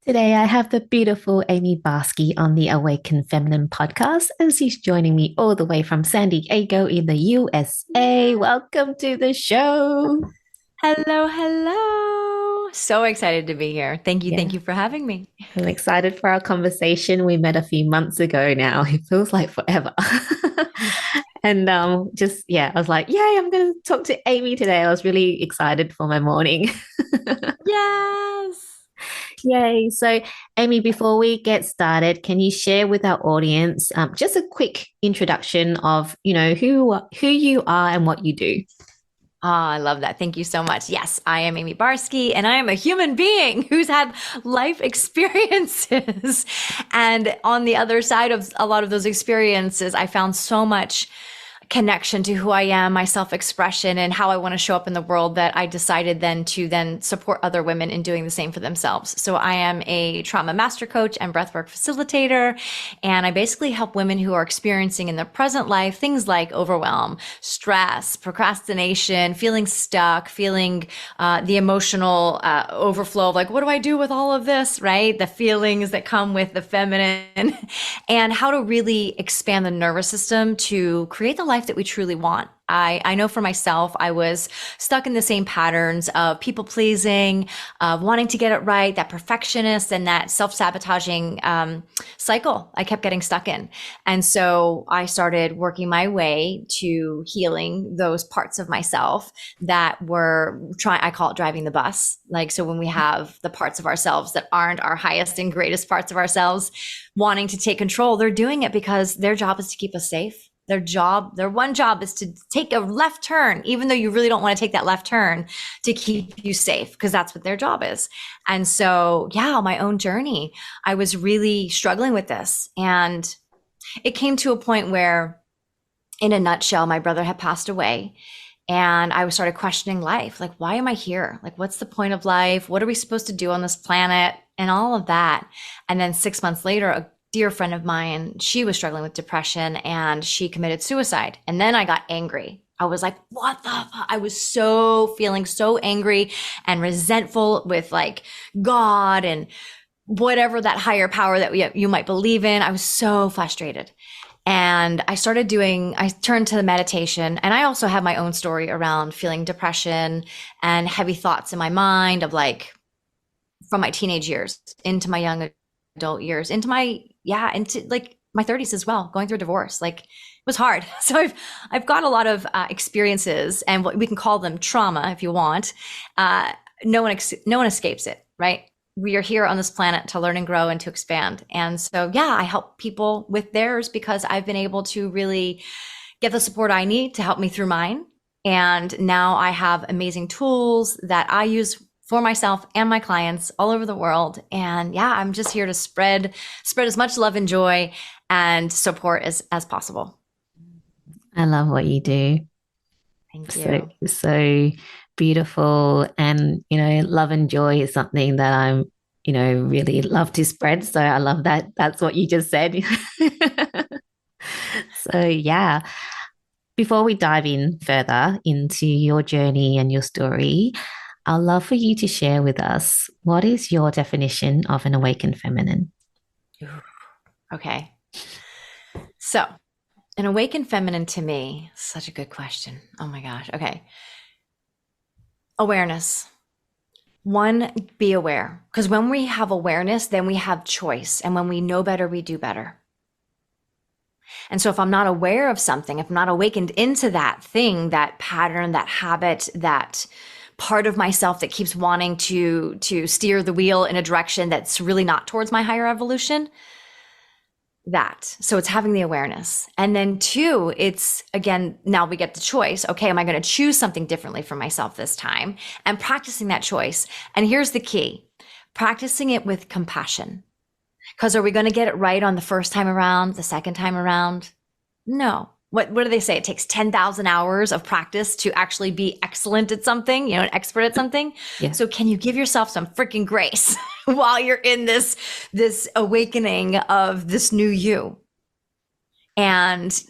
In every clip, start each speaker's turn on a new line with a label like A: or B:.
A: Today, I have the beautiful Amie Barsky on the Awaken Feminine podcast, and she's joining me all the way from San Diego in the USA. Welcome to the show.
B: Hello, hello. So excited to be here. Thank you.
A: Yeah,
B: Thank you for having me.
A: I'm excited for our conversation. We met a few months ago now. It feels like forever. And I was like, yay, I'm going to talk to Amie today. I was really excited for my morning.
B: Yes.
A: Yay. So, Amie, before we get started, can you share with our audience just a quick introduction of, who you are and what you do?
B: Ah, I love that. Thank you so much. Yes, I am Amie Barsky, and I am a human being who's had life experiences. And on the other side of a lot of those experiences, I found so much connection to who I am, my self-expression, and how I want to show up in the world that I decided then to support other women in doing the same for themselves. So I am a trauma master coach and breathwork facilitator, and I basically help women who are experiencing in their present life things like overwhelm, stress, procrastination, feeling stuck, feeling the emotional overflow of like, what do I do with all of this, right? The feelings that come with the feminine, and how to really expand the nervous system to create the life that we truly want. I know for myself, I was stuck in the same patterns of people pleasing, of wanting to get it right, that perfectionist and that self-sabotaging cycle I kept getting stuck in. And so I started working my way to healing those parts of myself that were I call it driving the bus. Like, so when we have the parts of ourselves that aren't our highest and greatest parts of ourselves wanting to take control, they're doing it because their job is to keep us safe. Their one job is to take a left turn, even though you really don't want to take that left turn, to keep you safe, because that's what their job is. And so, yeah, on my own journey, I was really struggling with this. And it came to a point where, in a nutshell, my brother had passed away. And I started questioning life. Like, why am I here? Like, what's the point of life? What are we supposed to do on this planet? And all of that. And then 6 months later, a dear friend of mine, she was struggling with depression and she committed suicide. And then I got angry. I was like, what the fuck? I was feeling so angry and resentful with like God and whatever that higher power that you might believe in. I was so frustrated. And I turned to the meditation, and I also have my own story around feeling depression and heavy thoughts in my mind of like, from my teenage years into my young adult years, into like my 30s as well, going through a divorce. Like, it was hard. So I've got a lot of experiences, and what we can call them trauma if you want. No one escapes it, right? We are here on this planet to learn and grow and to expand. And so, yeah, I help people with theirs because I've been able to really get the support I need to help me through mine. And now I have amazing tools that I use for myself and my clients all over the world. And yeah, I'm just here to spread as much love and joy and support as possible.
A: I love what you do.
B: Thank
A: So,
B: you.
A: so beautiful. And, love and joy is something that really love to spread. So I love that. That's what you just said. So, yeah. Before we dive in further into your journey and your story, I'd love for you to share with us what is your definition of an awakened feminine?
B: Okay. So, an awakened feminine to me, such a good question. Oh my gosh. Okay. Awareness. One, be aware. Because when we have awareness, then we have choice. And when we know better, we do better. And so if I'm not aware of something, if I'm not awakened into that thing, that pattern, that habit, that part of myself that keeps wanting to steer the wheel in a direction that's really not towards my higher evolution, so it's having the awareness. And then two, it's again, now we get the choice. Okay, am I going to choose something differently for myself this time? And practicing that choice. And here's the key: practicing it with compassion. Because are we going to get it right on the first time around, the second time around? No. What do they say? It takes 10,000 hours of practice to actually be excellent at something, an expert at something.
A: Yeah.
B: So can you give yourself some freaking grace while you're in this awakening of this new you? And,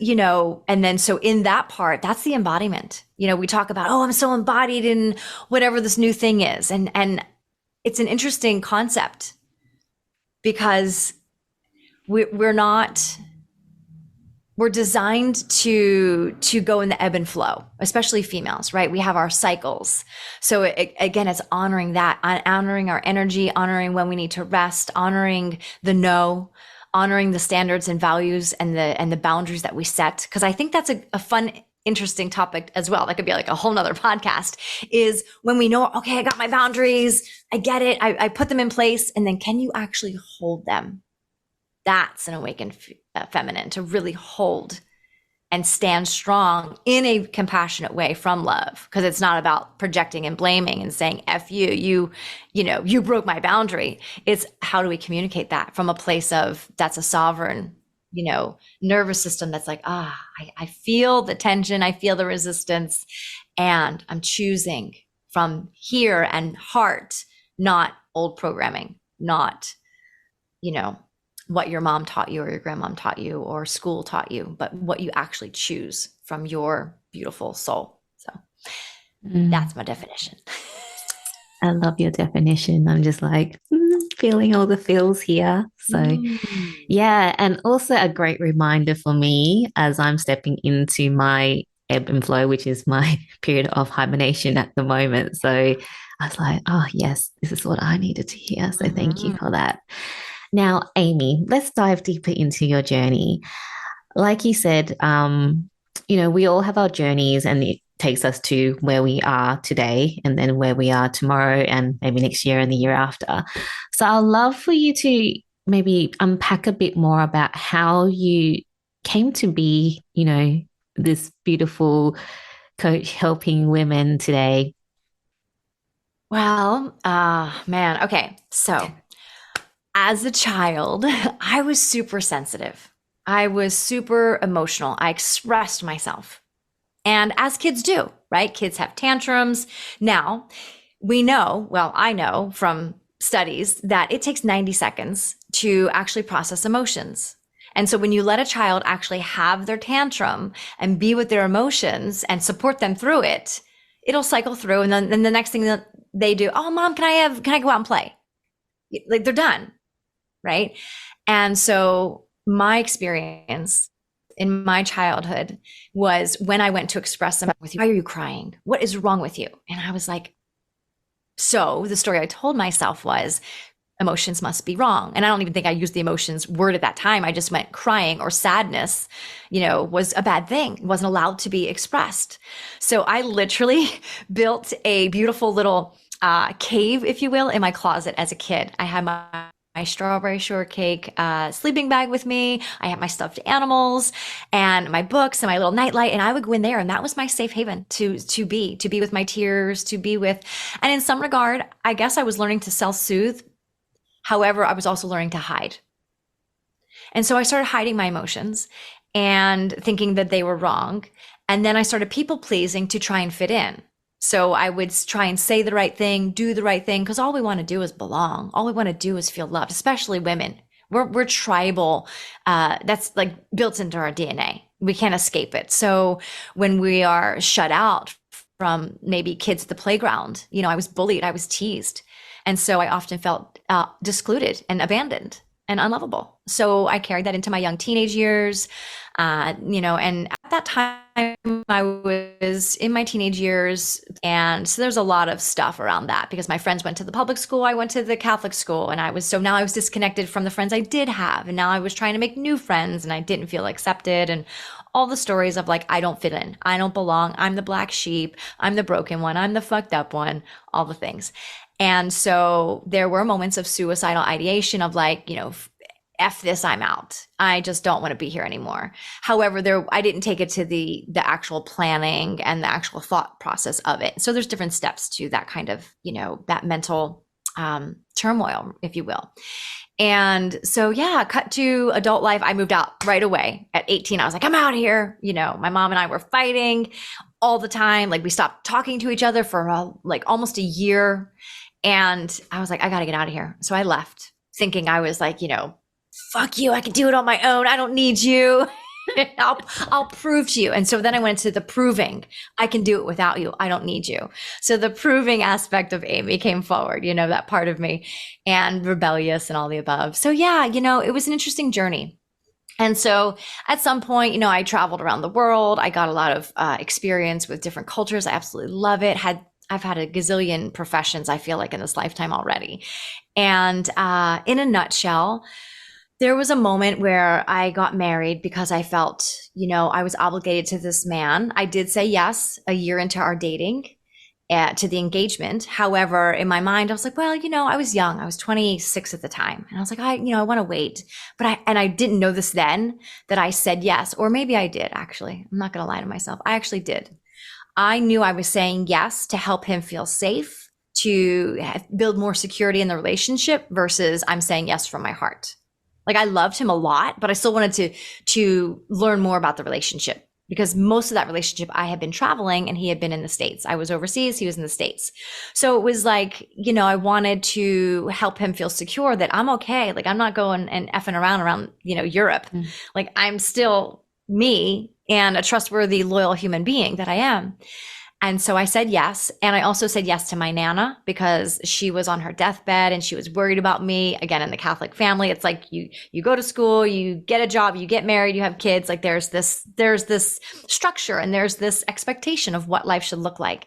B: and then so in that part, that's the embodiment. We talk about, oh, I'm so embodied in whatever this new thing is. And it's an interesting concept. because we're not, we're designed to go in the ebb and flow, especially females, right? We have our cycles. So again, it's honoring that, honoring our energy, honoring when we need to rest, honoring the no, honoring the standards and values and the boundaries that we set. Cause I think that's a fun, interesting topic as well. That could be like a whole nother podcast, is when we know, okay, I got my boundaries. I get it. I put them in place. And then can you actually hold them? That's an awakened feminine, to really hold and stand strong in a compassionate way from love. Because it's not about projecting and blaming and saying, F you, you broke my boundary. It's how do we communicate that from a place of, that's a sovereign, nervous system that's like, I feel the tension, I feel the resistance, and I'm choosing from here and heart, not old programming, not, what your mom taught you or your grandmom taught you or school taught you, but what you actually choose from your beautiful soul. So that's my definition.
A: I love your definition. I'm just like feeling all the feels here. So, yeah. And also a great reminder for me as I'm stepping into my ebb and flow, which is my period of hibernation at the moment. So I was like, oh, yes, this is what I needed to hear. So thank you for that. Now, Amie, let's dive deeper into your journey. Like you said, we all have our journeys and it takes us to where we are today and then where we are tomorrow and maybe next year and the year after. So I'd love for you to maybe unpack a bit more about how you came to be, this beautiful coach helping women today.
B: Well, man. Okay. So as a child, I was super sensitive. I was super emotional. I expressed myself. And as kids do, right? Kids have tantrums. Now, we know, well, I know from studies that it takes 90 seconds to actually process emotions. And so when you let a child actually have their tantrum and be with their emotions and support them through it, it'll cycle through. And then the next thing that they do, oh, mom, can I go out and play? Like they're done. Right. And so my experience in my childhood was when I went to express them with you, why are you crying? What is wrong with you? And I was like, so the story I told myself was emotions must be wrong. And I don't even think I used the emotions word at that time. I just went crying or sadness, was a bad thing. It wasn't allowed to be expressed. So I literally built a beautiful little cave, if you will, in my closet as a kid. I had my strawberry shortcake sleeping bag with me. I had my stuffed animals and my books and my little nightlight, and I would go in there, and that was my safe haven to be with my tears, to be with. And in some regard, I guess I was learning to self-soothe. However, I was also learning to hide. And so I started hiding my emotions and thinking that they were wrong. And then I started people pleasing to try and fit in. So I would try and say the right thing, do the right thing, because all we want to do is belong. All we want to do is feel loved, especially women. We're tribal. That's like built into our DNA. We can't escape it. So when we are shut out from maybe kids at the playground, I was bullied, I was teased. And so I often felt discluded and abandoned and unlovable. So I carried that into my young teenage years, and at that time I was in my teenage years. And so there's a lot of stuff around that because my friends went to the public school. I went to the Catholic school, and now I was disconnected from the friends I did have. And now I was trying to make new friends and I didn't feel accepted, and all the stories of like, I don't fit in, I don't belong, I'm the black sheep, I'm the broken one, I'm the fucked up one, all the things. And so there were moments of suicidal ideation of like, F this, I'm out. I just don't want to be here anymore. However, I didn't take it to the actual planning and the actual thought process of it. So there's different steps to that kind of, that mental turmoil, if you will. And so, yeah, cut to adult life. I moved out right away at 18. I was like, I'm out of here. My mom and I were fighting all the time. Like we stopped talking to each other for like almost a year. And I was like, I got to get out of here. So I left thinking I was like, fuck you, I can do it on my own. I don't need you. I'll prove to you. And so then I went to the proving. I can do it without you. I don't need you. So the proving aspect of Amie came forward, that part of me, and rebellious and all the above. So yeah, it was an interesting journey. And so at some point, I traveled around the world. I got a lot of experience with different cultures. I absolutely love it. I've had a gazillion professions, I feel like, in this lifetime already. And in a nutshell, there was a moment where I got married because I felt, I was obligated to this man. I did say yes a year into our dating, to the engagement. However, in my mind, I was like, well, I was young. I was 26 at the time. And I was like, I want to wait. But I didn't know this then, that I said yes, or maybe I did actually. I'm not going to lie to myself. I actually did. I knew I was saying yes to help him feel safe, to build more security in the relationship, versus I'm saying yes from my heart. Like, I loved him a lot, but I still wanted to learn more about the relationship, because most of that relationship I had been traveling and he had been in the States. I was overseas, he was in the States. So it was like, I wanted to help him feel secure that I'm okay. Like, I'm not going and effing around, Europe. Mm. Like, I'm still me and a trustworthy, loyal human being that I am. And so I said yes. And I also said yes to my Nana, because she was on her deathbed and she was worried about me. Again, in the Catholic family, it's like you go to school, you get a job, you get married, you have kids. Like, there's this structure and there's this expectation of what life should look like.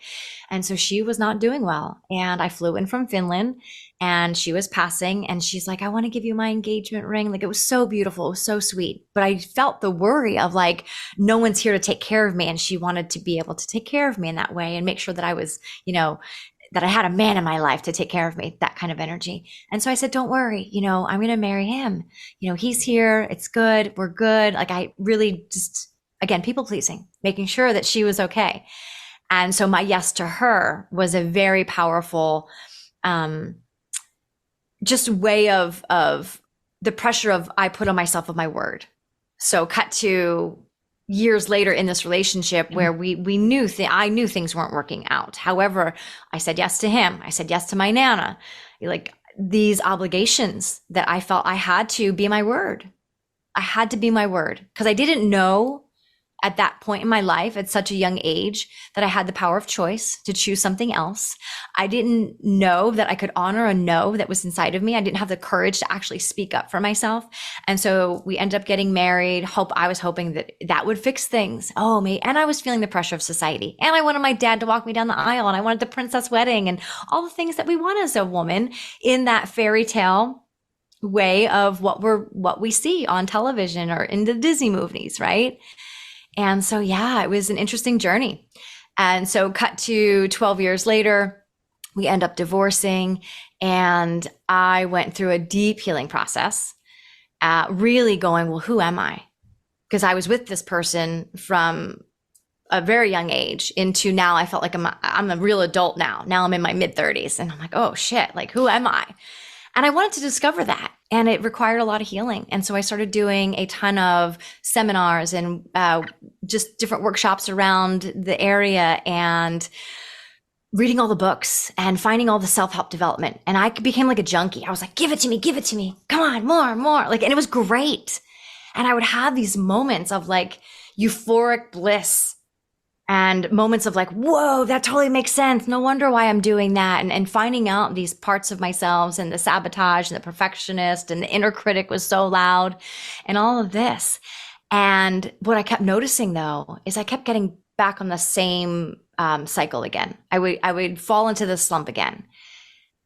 B: And so she was not doing well. And I flew in from Finland and she was passing and she's like, I want to give you my engagement ring. Like, it was so beautiful. It was so sweet. But I felt the worry of like, no one's here to take care of me. And she wanted to be able to take care of me in that way and make sure that I was, that I had a man in my life to take care of me, that kind of energy. And so I said, don't worry, I'm going to marry him. He's here. It's good. We're good. Like, I really just, again, people pleasing, making sure that she was okay. And so my yes to her was a very powerful, just way of the pressure of I put on myself of my word. So cut to years later in this relationship where we knew I knew things weren't working out. However, I said yes to him. I said yes to my Nana. Like, these obligations that I felt I had to be my word. I had to be my word, because I didn't know at that point in my life at such a young age that I had the power of choice to choose something else. I didn't know that I could honor a no that was inside of me. I didn't have the courage to actually speak up for myself. And so we ended up getting married. I was hoping that would fix things. And I was feeling the pressure of society. And I wanted my dad to walk me down the aisle, and I wanted the princess wedding and all the things that we want as a woman in that fairy tale way of what we see on television or in the Disney movies, right? And so, yeah, it was an interesting journey. And so cut to 12 years later, we end up divorcing, and I went through a deep healing process, really going, well, who am I? Because I was with this person from a very young age into now I felt like I'm a real adult now. Now I'm in my mid 30s and I'm like, oh shit, like, who am I? And I wanted to discover that. And it required a lot of healing. And so I started doing a ton of seminars and just different workshops around the area and reading all the books and finding all the self-help development. And I became like a junkie. I was like, give it to me. Come on, more. Like, and it was great. And I would have these moments of like euphoric bliss and moments of like, whoa, that totally makes sense. No wonder why I'm doing that. And finding out these parts of myself and the sabotage and the perfectionist and the inner critic was so loud and all of this. And what I kept noticing though, is I kept getting back on the same cycle again. I would fall into the slump again.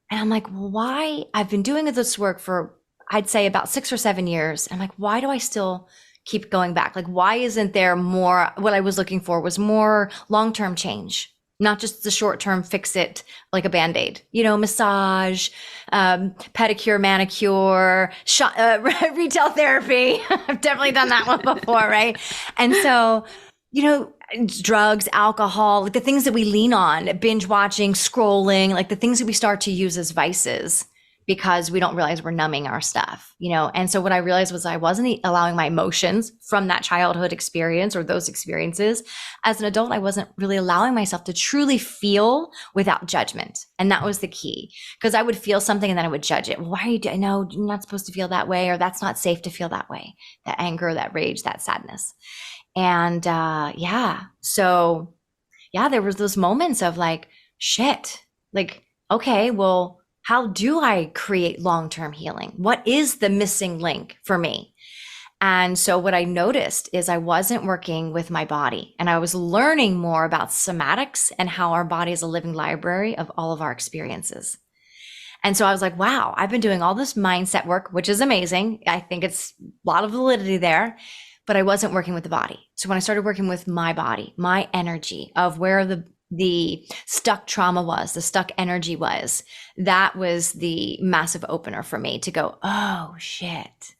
B: And I'm like, well, why? I've been doing this work for, I'd say about 6 or 7 years. I'm like, why do I still keep going back? Like, why isn't there more? What I was looking for was more long-term change, not just the short-term fix it like a Band-Aid, massage, pedicure, manicure, retail therapy. I've definitely done that one before, right? And so, drugs, alcohol, like the things that we lean on, binge watching, scrolling, like the things that we start to use as vices because we don't realize we're numbing our stuff, you know? And so what I realized was I wasn't allowing my emotions from that childhood experience or those experiences. As an adult, I wasn't really allowing myself to truly feel without judgment. And that was the key, because I would feel something and then I would judge it. Why are you doing? No, you're not supposed to feel that way, or that's not safe to feel that way. That anger, that rage, that sadness. And so there was those moments of like, shit, like, okay, well, how do I create long-term healing? What is the missing link for me? And so what I noticed is I wasn't working with my body, and I was learning more about somatics and how our body is a living library of all of our experiences. And so I was like, wow, I've been doing all this mindset work, which is amazing. I think it's a lot of validity there, but I wasn't working with the body. So when I started working with my body, my energy of where the stuck trauma was, the stuck energy was, that was the massive opener for me to go, oh shit.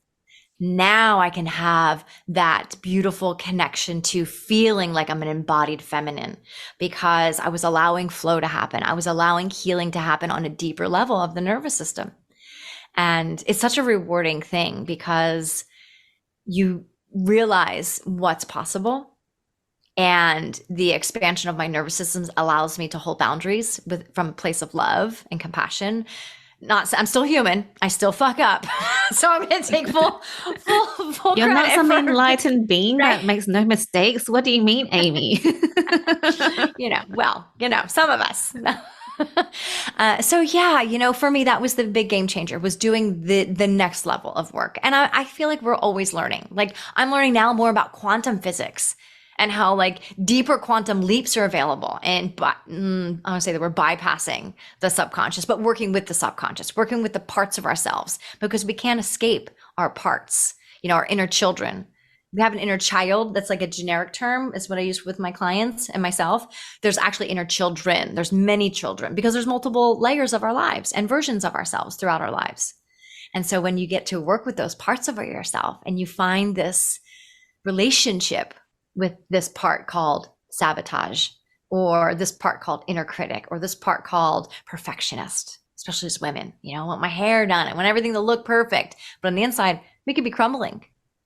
B: Now I can have that beautiful connection to feeling like I'm an embodied feminine, because I was allowing flow to happen. I was allowing healing to happen on a deeper level of the nervous system. And it's such a rewarding thing because you realize what's possible. And the expansion of my nervous system allows me to hold boundaries from a place of love and compassion. I'm still human. I still fuck up. So I'm going to take full
A: You're not
B: credit
A: some
B: for
A: enlightened being that makes no mistakes. What do you mean, Amie?
B: Some of us. For me, that was the big game changer, was doing the next level of work. And I feel like we're always learning. Like, I'm learning now more about quantum physics and how like deeper quantum leaps are available. And I want to say that we're bypassing the subconscious, but working with the subconscious, working with the parts of ourselves, because we can't escape our parts, our inner children. We have an inner child. That's like a generic term. It's what I use with my clients and myself. There's actually inner children. There's many children, because there's multiple layers of our lives and versions of ourselves throughout our lives. And so when you get to work with those parts of yourself and you find this relationship with this part called sabotage, or this part called inner critic, or this part called perfectionist, especially as women, I want my hair done. I want everything to look perfect. But on the inside, we could be crumbling.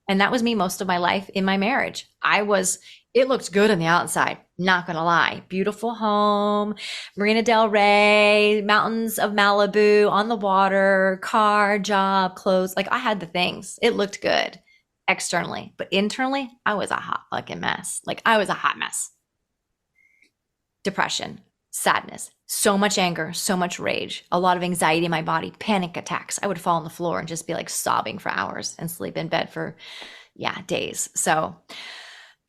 B: And that was me most of my life in my marriage. It looked good on the outside, not going to lie. Beautiful home, Marina Del Rey, mountains of Malibu, on the water, car, job, clothes. Like, I had the things. It looked good externally, but internally, I was a hot fucking mess. Like, I was a hot mess. Depression, sadness, so much anger, so much rage, a lot of anxiety in my body, panic attacks. I would fall on the floor and just be like sobbing for hours and sleep in bed for, days. So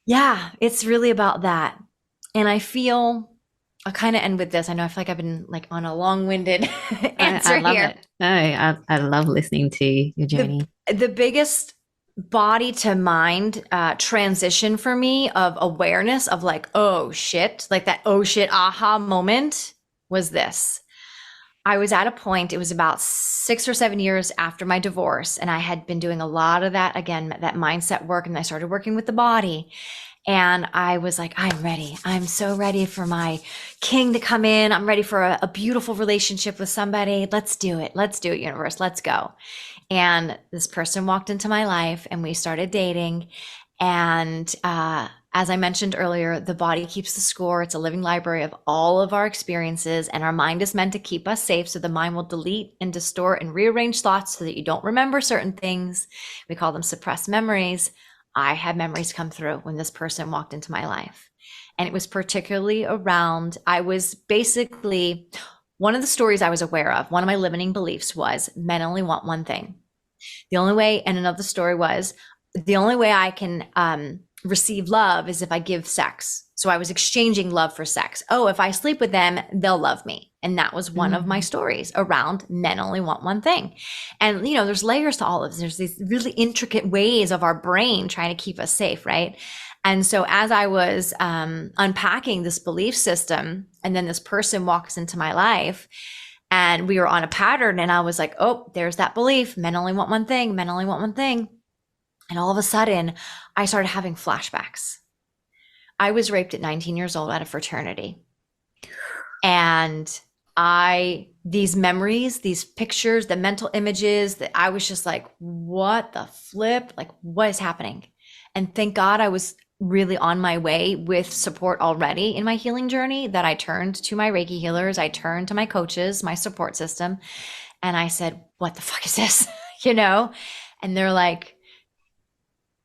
B: it's really about that. And I'll kind of end with this. I feel like I've been like on a long-winded answer
A: I love
B: here.
A: it. No, I love listening to your journey.
B: The biggest body to mind transition for me of awareness of like, oh shit, like that oh shit aha moment was this. I was at a point, it was about 6 or 7 years after my divorce, and I had been doing a lot of that, again, that mindset work, and I started working with the body. And I was like, I'm ready. I'm so ready for my king to come in. I'm ready for a beautiful relationship with somebody. Let's do it. Let's do it, universe. Let's go. And this person walked into my life and we started dating. And as I mentioned earlier, the body keeps the score. It's a living library of all of our experiences, and our mind is meant to keep us safe. So the mind will delete and distort and rearrange thoughts so that you don't remember certain things. We call them suppressed memories. I had memories come through when this person walked into my life. And it was particularly around, one of the stories I was aware of, one of my limiting beliefs was men only want one thing. And another story was, the only way I can receive love is if I give sex. So I was exchanging love for sex. Oh, if I sleep with them, they'll love me. And that was one of my stories around men only want one thing. And, there's layers to all of this. There's these really intricate ways of our brain trying to keep us safe, right? And so as I was unpacking this belief system, and then this person walks into my life, and we were on a pattern, and I was like, oh, there's that belief. Men only want one thing. Men only want one thing. And all of a sudden, I started having flashbacks. I was raped at 19 years old at a fraternity. And these memories, these pictures, the mental images, that I was just like, what the flip? Like, what is happening? And thank God I was really on my way with support already in my healing journey, that I turned to my Reiki healers, I turned to my coaches, my support system, and I said, what the fuck is this? You know? And they're like,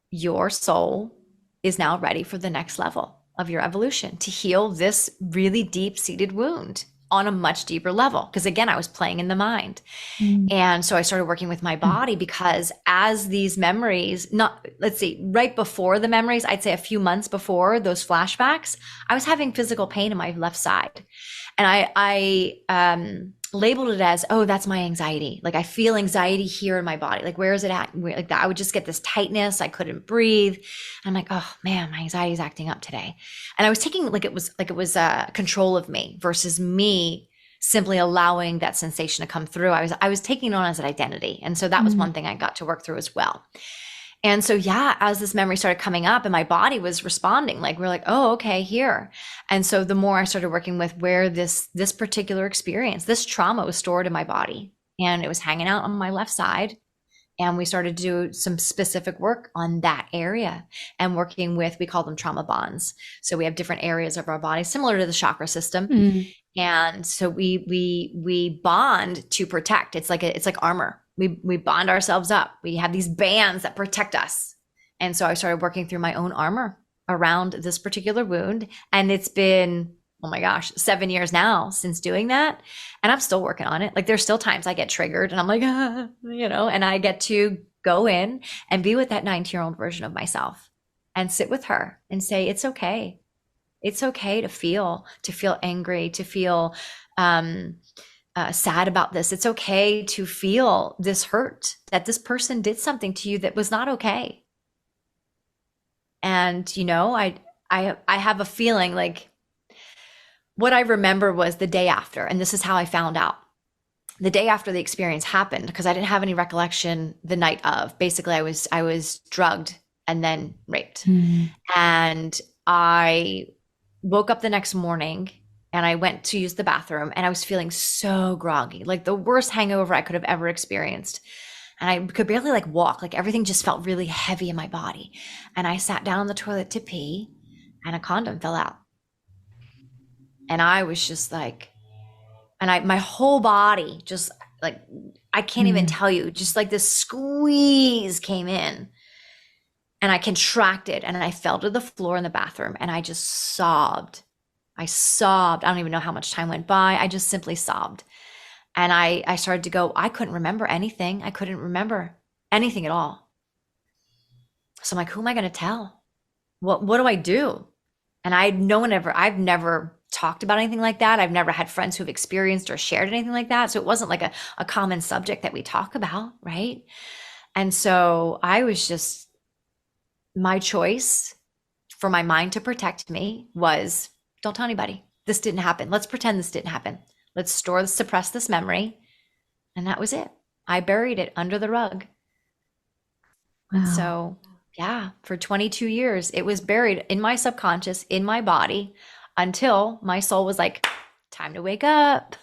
B: your soul is now ready for the next level of your evolution to heal this really deep seated wound on a much deeper level. Because again, I was playing in the mind.
A: Mm.
B: And so I started working with my body, because as these memories, not, let's see, right before the memories, I'd say a few months before those flashbacks, I was having physical pain in my left side. And I labeled it as, oh, that's my anxiety. Like I feel anxiety here in my body. Like, where is it at? Like that. I would just get this tightness. I couldn't breathe. And I'm like, oh man, my anxiety is acting up today. And I was taking like it was control of me versus me simply allowing that sensation to come through. I was taking it on as an identity. And so that was one thing I got to work through as well. And so, yeah, as this memory started coming up and my body was responding, like, we're like, oh, okay, here. And so the more I started working with where this particular experience, this trauma was stored in my body, and it was hanging out on my left side. And we started to do some specific work on that area and working with, we call them trauma bonds. So we have different areas of our body, similar to the chakra system. And so we bond to protect. It's like armor. We bond ourselves up. We have these bands that protect us. And so I started working through my own armor around this particular wound. And it's been, oh my gosh, 7 years now since doing that. And I'm still working on it. Like there's still times I get triggered and I'm like, and I get to go in and be with that 19-year-old version of myself and sit with her and say, it's okay. It's okay to feel angry, to feel sad about this. It's okay to feel this hurt, that this person did something to you that was not okay. And, I have a feeling like what I remember was the day after, and this is how I found out. The day after the experience happened, because I didn't have any recollection the night of. Basically, I was drugged and then raped. And I woke up the next morning and I went to use the bathroom and I was feeling so groggy, like the worst hangover I could have ever experienced. And I could barely like walk, like everything just felt really heavy in my body. And I sat down on the toilet to pee and a condom fell out. And I was just like, my whole body just like, I can't even tell you, just like this squeeze came in and I contracted and I fell to the floor in the bathroom and I just sobbed. I sobbed. I don't even know how much time went by. I just simply sobbed. And I started to go, I couldn't remember anything. I couldn't remember anything at all. So I'm like, who am I going to tell? What do I do? And I've never talked about anything like that. I've never had friends who've experienced or shared anything like that. So it wasn't like a common subject that we talk about, right? And so I was just, my choice for my mind to protect me was, don't tell anybody. This didn't happen. Let's pretend this didn't happen. Let's suppress this memory. And that was it. I buried it under the rug. Wow. And so, yeah, for 22 years, it was buried in my subconscious, in my body, until my soul was like, time to wake up.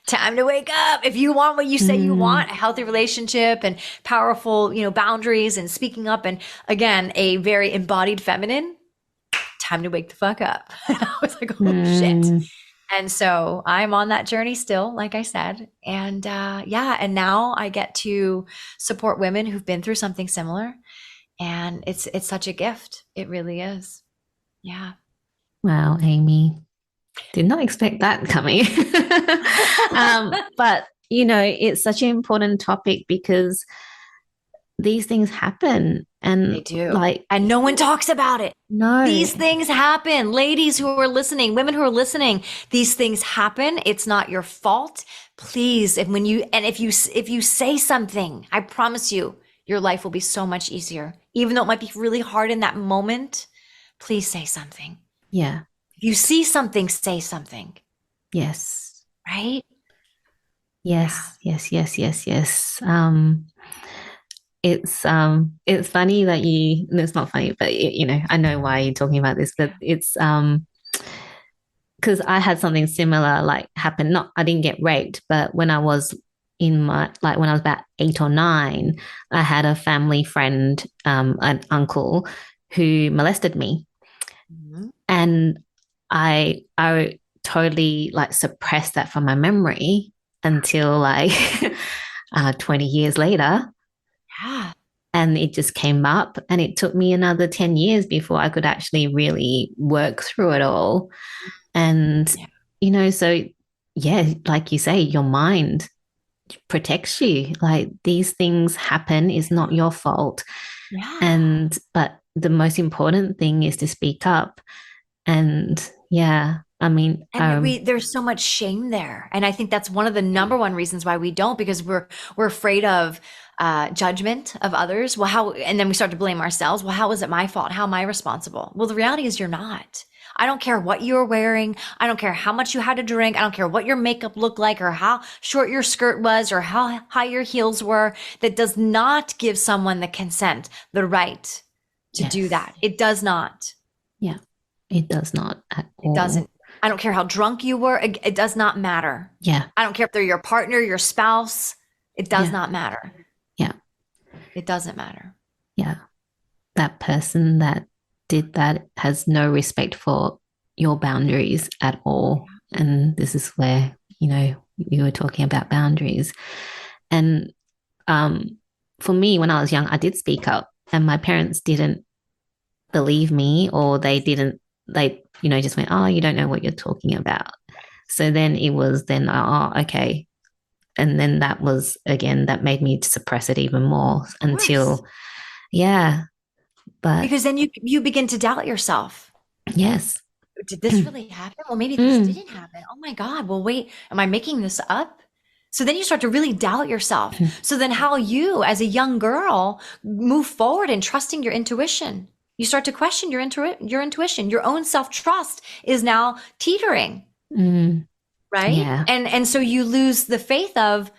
B: Time to wake up. If you want what you say you want, a healthy relationship and powerful, boundaries and speaking up, and again, a very embodied feminine, time to wake the fuck up. And I was like, oh shit. And so I'm on that journey still, like I said. And and now I get to support women who've been through something similar. And it's such a gift. It really is. Yeah.
A: Wow, Amie. Did not expect that coming. But, it's such an important topic because these things happen. And
B: they do. And no one talks about it.
A: No.
B: These things happen. Ladies who are listening, women who are listening, these things happen. It's not your fault. Please, if you say something, I promise you, your life will be so much easier. Even though it might be really hard in that moment, please say something.
A: Yeah.
B: If you see something, say something.
A: Yes.
B: Right?
A: Yes. Yeah. Yes. It's funny that it's not funny, but I know why you're talking about this, but it's, because I had something similar like happen. Not, I didn't get raped, but when I was in my, like when I was about 8 or 9, I had a family friend, an uncle who molested me.
B: Mhm.
A: And I totally like suppressed that from my memory until like 20 years later.
B: Yeah.
A: And it just came up, and it took me another 10 years before I could actually really work through it all. And,
B: Yeah.
A: so yeah, like you say, your mind protects you. Like these things happen is not your fault.
B: Yeah.
A: But the most important thing is to speak up. And yeah, I mean,
B: And there's so much shame there. And I think that's one of the number one reasons why we don't, because we're afraid of judgment of others. Well, and then we start to blame ourselves. Well, how is it my fault? How am I responsible? Well, the reality is you're not. I don't care what you're wearing. I don't care how much you had to drink. I don't care what your makeup looked like or how short your skirt was or how high your heels were. That does not give someone the consent, the right to do
A: yes,
B: that. It does not.
A: yeah, it does not at
B: It
A: all.
B: doesn't. I don't care how drunk you were. It does not matter.
A: Yeah,
B: I don't care if they're your partner, your spouse. It does
A: yeah,
B: not matter.
A: yeah,
B: It doesn't matter.
A: yeah. That person that did that has no respect for your boundaries at all. And this is where, you were talking about boundaries. And um, for me, when I was young, I did speak up, and my parents didn't believe me, or they just went, oh, you don't know what you're talking about. So then it was then, oh, okay. And then that was, again, that made me suppress it even more
B: Of course.
A: until, yeah. But
B: Because then you begin to doubt yourself.
A: yes.
B: Did this really happen? Well, maybe this
A: Mm.
B: didn't happen. Oh my God. Well, wait, am I making this up? So then you start to really doubt yourself. So then how you, as a young girl, move forward in trusting your intuition. You start to question your intuition. Your own self-trust is now teetering.
A: Mm.
B: Right?
A: Yeah.
B: And so you lose the faith of,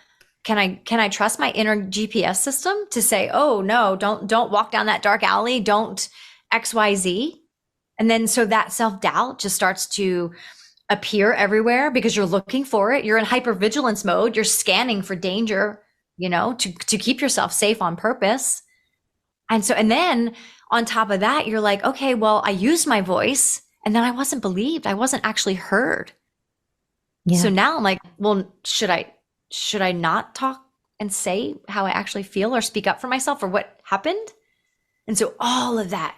B: can I trust my inner GPS system to say, oh no, don't walk down that dark alley, don't XYZ. And then so that self-doubt just starts to appear everywhere because you're looking for it. You're in hypervigilance mode. You're scanning for danger, to keep yourself safe on purpose. And then on top of that, you're like, okay, well, I used my voice and then I wasn't believed. I wasn't actually heard. So
A: Yeah.
B: now I'm like, well, should I not talk and say how I actually feel or speak up for myself or what happened? And so all of that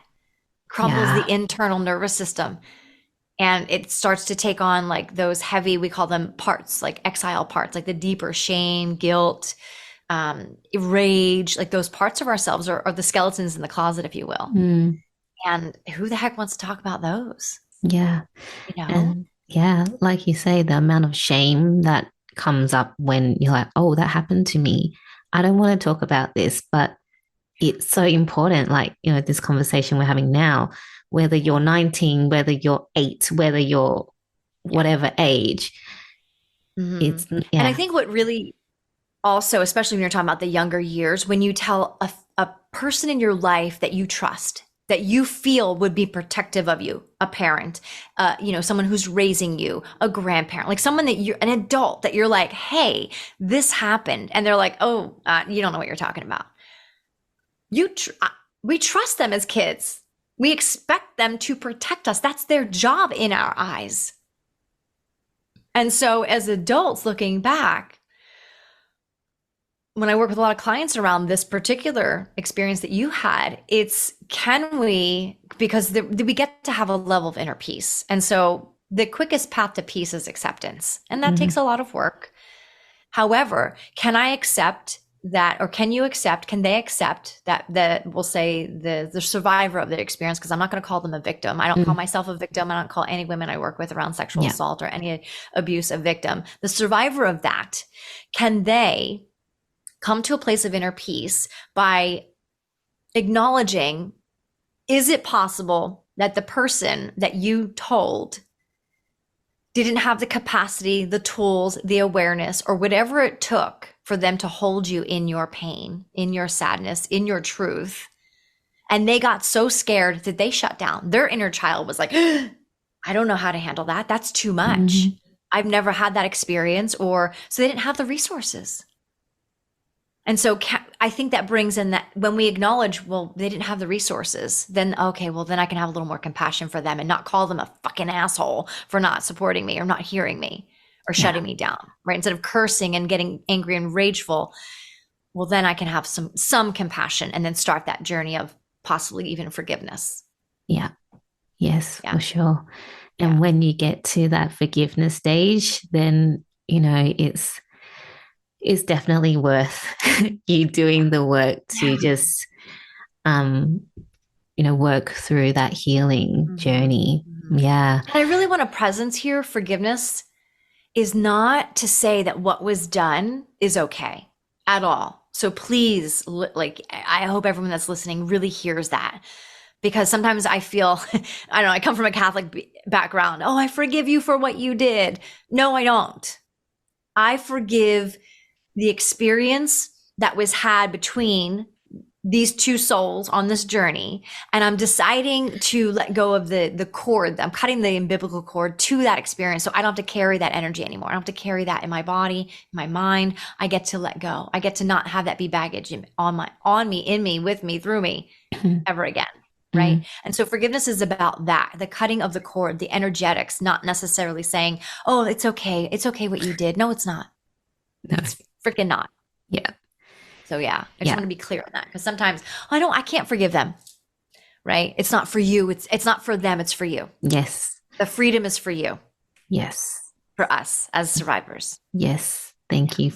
B: crumbles
A: Yeah.
B: the internal nervous system, and it starts to take on like those heavy, we call them parts, like exile parts, like the deeper shame, guilt, rage, like those parts of ourselves are the skeletons in the closet, if you will.
A: Mm.
B: And who the heck wants to talk about those?
A: Yeah.
B: You know?
A: And yeah, like you say, the amount of shame that comes up when you're like, oh, that happened to me. I don't want to talk about this, but it's so important. Like, this conversation we're having now, whether you're 19, whether you're 8, whether you're
B: Yeah.
A: whatever age,
B: Hmm.
A: it's,
B: And I
A: yeah.
B: think what really also, especially when you're talking about the younger years, when you tell a person in your life that you trust, that you feel would be protective of you, a parent, someone who's raising you, a grandparent, like someone that you're an adult that you're like, hey, this happened. And they're like, oh, you don't know what you're talking about. We trust them as kids. We expect them to protect us. That's their job in our eyes. And so as adults looking back, when I work with a lot of clients around this particular experience that you had, it's because we get to have a level of inner peace. And so the quickest path to peace is acceptance. And that takes
A: Mm.
B: a lot of work. However, can I accept that, or can they accept that we'll say the survivor of the experience, because I'm not going to call them a victim. I don't call
A: Mm.
B: myself a victim. I don't call any women I work with around sexual
A: Yeah.
B: assault or any abuse a victim. The survivor of that, can they come to a place of inner peace by acknowledging, is it possible that the person that you told didn't have the capacity, the tools, the awareness, or whatever it took for them to hold you in your pain, in your sadness, in your truth? And they got so scared that they shut down. Their inner child was like, I I don't know how to handle that. That's too much.
A: Mhm.
B: I've never had that experience, or so they didn't have the resources. And so I think that brings in that when we acknowledge, well, they didn't have the resources, then, okay, well, then I can have a little more compassion for them and not call them a fucking asshole for not supporting me or not hearing me or
A: Yeah.
B: shutting me down, right? Instead of cursing and getting angry and rageful, well, then I can have some compassion and then start that journey of possibly even forgiveness.
A: Yeah. Yes,
B: Yeah.
A: for sure. And
B: Yeah.
A: when you get to that forgiveness stage, then, it's definitely worth you doing the work to
B: Yeah.
A: just um, work through that healing
B: Mhm.
A: journey.
B: Mhm.
A: Yeah.
B: And I really want a presence here. Forgiveness is not to say that what was done is okay at all. So please, like, I hope everyone that's listening really hears that, because sometimes I feel, I don't know, I come from a Catholic background. Oh, I forgive you for what you did. No, I don't. I forgive the experience that was had between these two souls on this journey, and I'm deciding to let go of the cord. I'm cutting the umbilical cord to that experience, so I don't have to carry that energy anymore. I don't have to carry that in my body, in my mind. I get to let go. I get to not have that be baggage on me, in me, with me, through me, ever again. Right.
A: Mm.
B: And so forgiveness is about that, the cutting of the cord, the energetics, not necessarily saying, oh, it's okay. It's okay what you did. No, it's not.
A: No.
B: It's freaking not.
A: Yeah.
B: So yeah, I just
A: Yeah.
B: want to be clear on that, because sometimes I can't forgive them, right? It's not for you. It's not for them. It's for you.
A: Yes.
B: The freedom is for you,
A: Yes.
B: for us as survivors.
A: Yes.
B: Yeah.
A: Thank you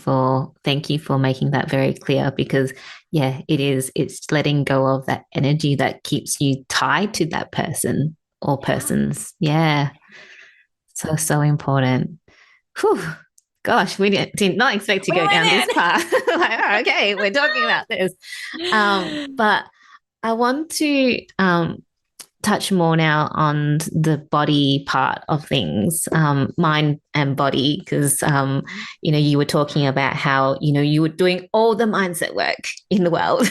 A: for making that very clear, because it's letting go of that energy that keeps you tied to that person or
B: Yeah.
A: persons. Yeah. So, so important. Whew. Gosh, we did not expect to
B: We
A: go down this
B: went
A: path. Like, oh, okay, we're talking about this.
B: in.
A: But I want to touch more now on the body part of things, mind and body, because you were talking about how you were doing all the mindset work in the world,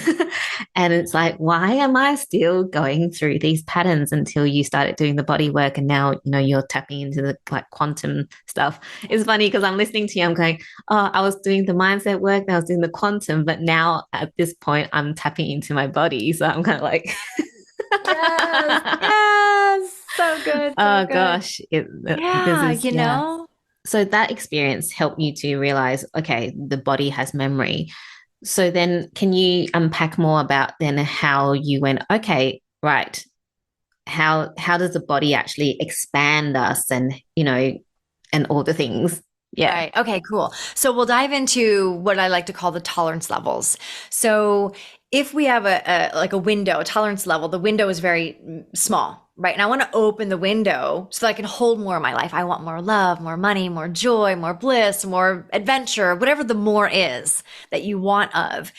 A: and it's like, why am I still going through these patterns until you started doing the body work, and now you're tapping into the like quantum stuff. It's funny because I'm listening to you, I'm going, oh, I was doing the mindset work, I was doing the quantum, but now at this point I'm tapping into my body, so I'm kind of like
B: Yes. Yes. So good. So
A: oh
B: good.
A: gosh, this
B: Yeah.
A: is yeah. So that experience helped you to realize, okay, the body has memory. So then, can you unpack more about then how you went? Okay, right. How does the body actually expand us, and and all the things? Yeah.
B: Right. Okay, cool. So we'll dive into what I like to call the tolerance levels. So if we have a window, a tolerance level, the window is very small, right? And I want to open the window so that I can hold more in my life. I want more love, more money, more joy, more bliss, more adventure, whatever the more is that you want of.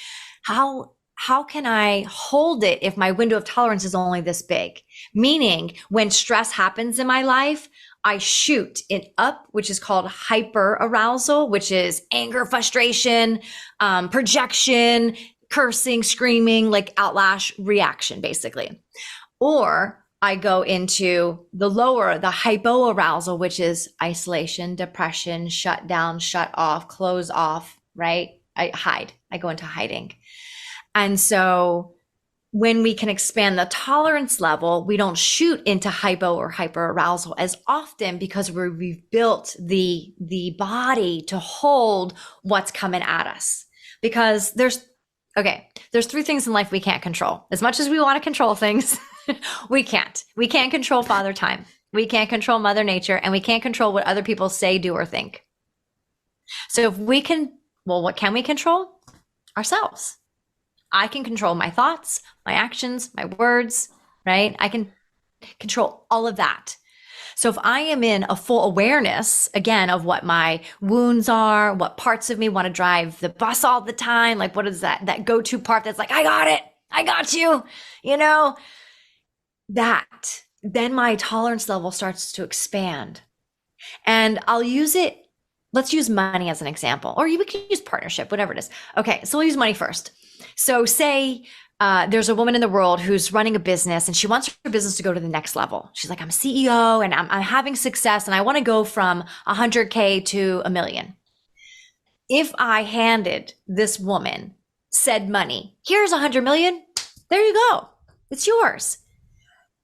B: How can I hold it if my window of tolerance is only this big? Meaning, when stress happens in my life, I shoot it up, which is called hyper arousal, which is anger, frustration, projection, cursing, screaming, like outlash reaction, basically. Or I go into the lower, the hypo arousal, which is isolation, depression, shut down, shut off, close off, right? I hide. I go into hiding. And so when we can expand the tolerance level, we don't shoot into hypo or hyper arousal as often, because we've built the body to hold what's coming at us. Because there's three things in life we can't control. As much as we want to control things, we can't. We can't control Father Time. We can't control Mother Nature, and we can't control what other people say, do, or think. So if we can, well, what can we control? Ourselves. I can control my thoughts, my actions, my words, right? I can control all of that. So if I am in a full awareness, again, of what my wounds are, what parts of me want to drive the bus all the time, like what is that go-to part that's like, I got it, I got you, that, then my tolerance level starts to expand. And I'll use it. Let's use money as an example, or we can use partnership, whatever it is. Okay, so we'll use money first. So say there's a woman in the world who's running a business and she wants her business to go to the next level. She's like, I'm a CEO and I'm having success and I want to go from 100K to 1 million. If I handed this woman said money, here's 100 million, there you go. It's yours.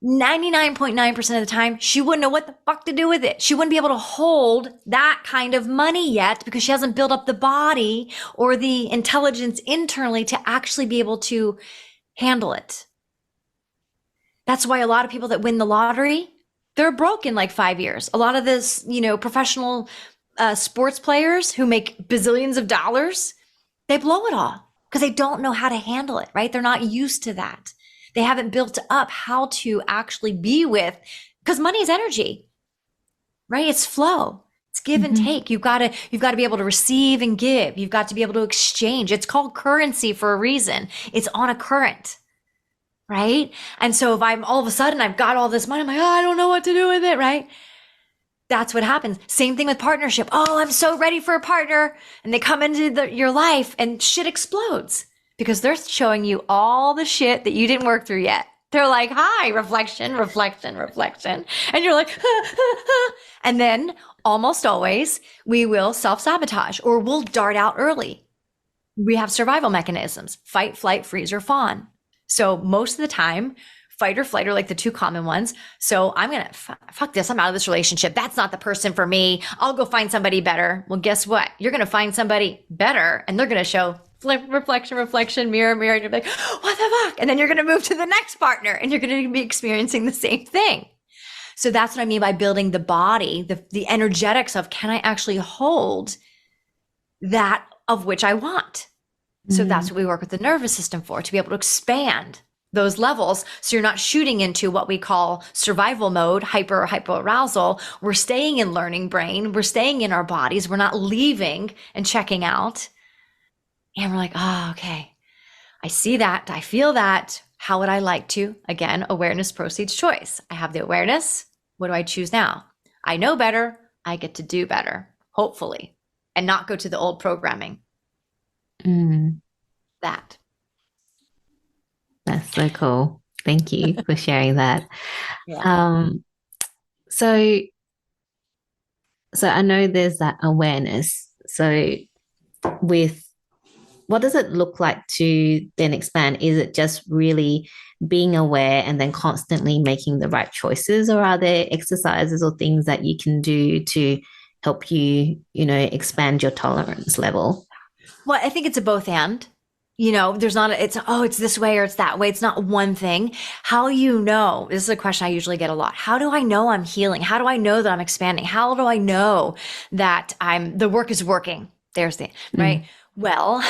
B: 99.9% of the time, she wouldn't know what the fuck to do with it. She wouldn't be able to hold that kind of money yet because she hasn't built up the body or the intelligence internally to actually be able to handle it. That's why a lot of people that win the lottery, they're broke in like 5 years. A lot of this, professional sports players who make bazillions of dollars, they blow it all because they don't know how to handle it, right? They're not used to that. They haven't built up how to actually be with, because money is energy, right? It's flow. It's give and take. You've got to be able to receive and give. You've got to be able to exchange. It's called currency for a reason. It's on a current, right? And so if I'm all of a sudden I've got all this money, I'm like, oh, I don't know what to do with it, right? That's what happens. Same thing with partnership. Oh, I'm so ready for a partner. And they come into your life and shit explodes because they're showing you all the shit that you didn't work through yet. They're like, hi, reflection, reflection, reflection. And you're like, and then almost always we will self-sabotage or we'll dart out early. We have survival mechanisms, fight, flight, freeze, or fawn. So most of the time, fight or flight are like the two common ones. So I'm going to fuck this. I'm out of this relationship. That's not the person for me. I'll go find somebody better. Well, guess what? You're going to find somebody better and they're going to show reflection, reflection, mirror, mirror. And you're like, what the fuck? And then you're going to move to the next partner and you're going to be experiencing the same thing. So that's what I mean by building the body, the energetics of, can I actually hold that of which I want? So that's what we work with the nervous system for, to be able to expand those levels. So you're not shooting into what we call survival mode, hyper or hypoarousal. We're staying in learning brain. We're staying in our bodies. We're not leaving and checking out. And we're like, oh, okay, I see that. I feel that. How would I like to? Again, awareness precedes choice. I have the awareness. What do I choose now? I know better. I get to do better, hopefully, and not go to the old programming. That.
A: That's so cool. Thank you for sharing that.
B: Yeah.
A: So I know there's that awareness. So with what does it look like to then expand? Is it just really being aware and then constantly making the right choices, or are there exercises or things that you can do to help you, expand your tolerance level?
B: Well, I think it's a both and. There's not it's this way or it's that way. It's not one thing. This is a question I usually get a lot. How do I know I'm healing? How do I know that I'm expanding? How do I know that the work is working? There's the, right? Well,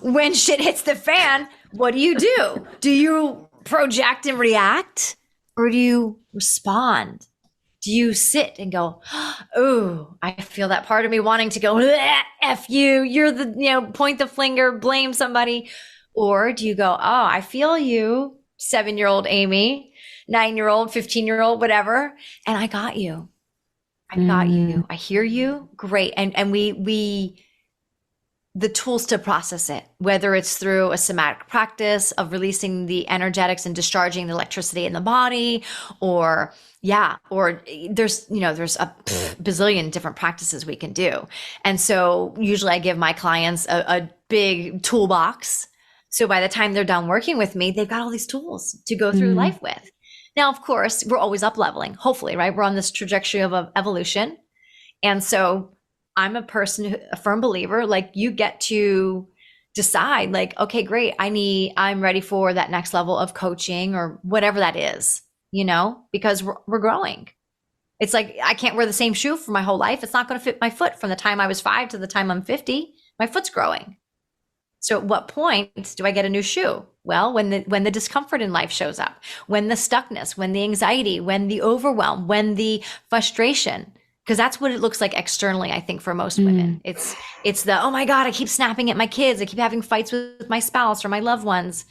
B: when shit hits the fan, what do? Do you project and react, or do you respond? Do you sit and go, oh, I feel that part of me wanting to go, F you, you're the, point the finger, blame somebody. Or do you go, oh, I feel you, 7-year-old Amie, 9-year-old, 15-year-old, whatever. And I got you. I got you. I hear you. Great. And we the tools to process it, whether it's through a somatic practice of releasing the energetics and discharging the electricity in the body, or there's a bazillion different practices we can do. And so usually I give my clients a big toolbox. So by the time they're done working with me, they've got all these tools to go through life with. Now, of course, we're always up leveling, hopefully, right? We're on this trajectory of evolution. And so I'm a firm believer, like, you get to decide, like, okay, great. I'm ready for that next level of coaching or whatever that is, because we're growing. It's like, I can't wear the same shoe for my whole life. It's not going to fit my foot from the time I was 5 to the time I'm 50. My foot's growing. So at what point do I get a new shoe? Well, when the discomfort in life shows up, when the stuckness, when the anxiety, when the overwhelm, when the frustration, because that's what it looks like externally, I think, for most women. It's the, oh my God, I keep snapping at my kids. I keep having fights with my spouse or my loved ones.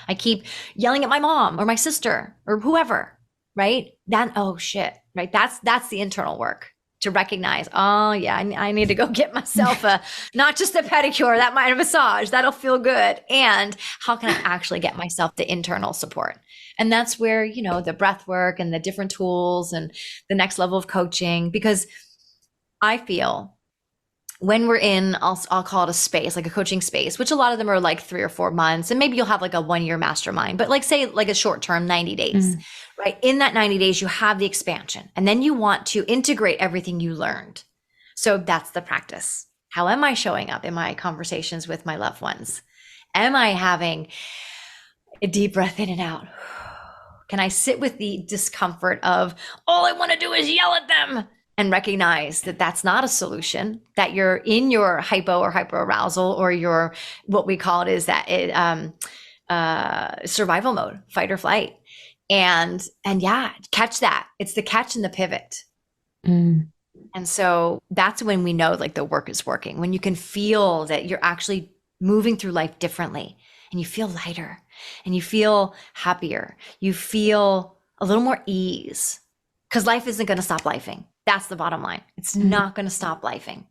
B: I keep yelling at my mom or my sister or whoever, right? Oh shit, right? That's the internal work. to recognize, oh yeah, I need to go get myself not just a pedicure, that might a massage, that'll feel good. And how can I actually get myself the internal support? And that's where, the breath work and the different tools and the next level of coaching, because I feel when we're in, I'll call it a space, like a coaching space, which a lot of them are like 3 or 4 months. And maybe you'll have like a 1-year mastermind, but like say like a short term, 90 days, right? In that 90 days, you have the expansion and then you want to integrate everything you learned. So that's the practice. How am I showing up in my conversations with my loved ones? Am I having a deep breath in and out? Can I sit with the discomfort of all I want to do is yell at them? And recognize that that's not a solution, that you're in your hypo or hyperarousal, or your, what we call it is that survival mode, fight or flight. And yeah, catch that. It's the catch and the pivot. And so that's when we know like the work is working, when you can feel that you're actually moving through life differently and you feel lighter and you feel happier. You feel a little more ease, because life isn't going to stop lifing. That's the bottom line. It's not going to stop lifing.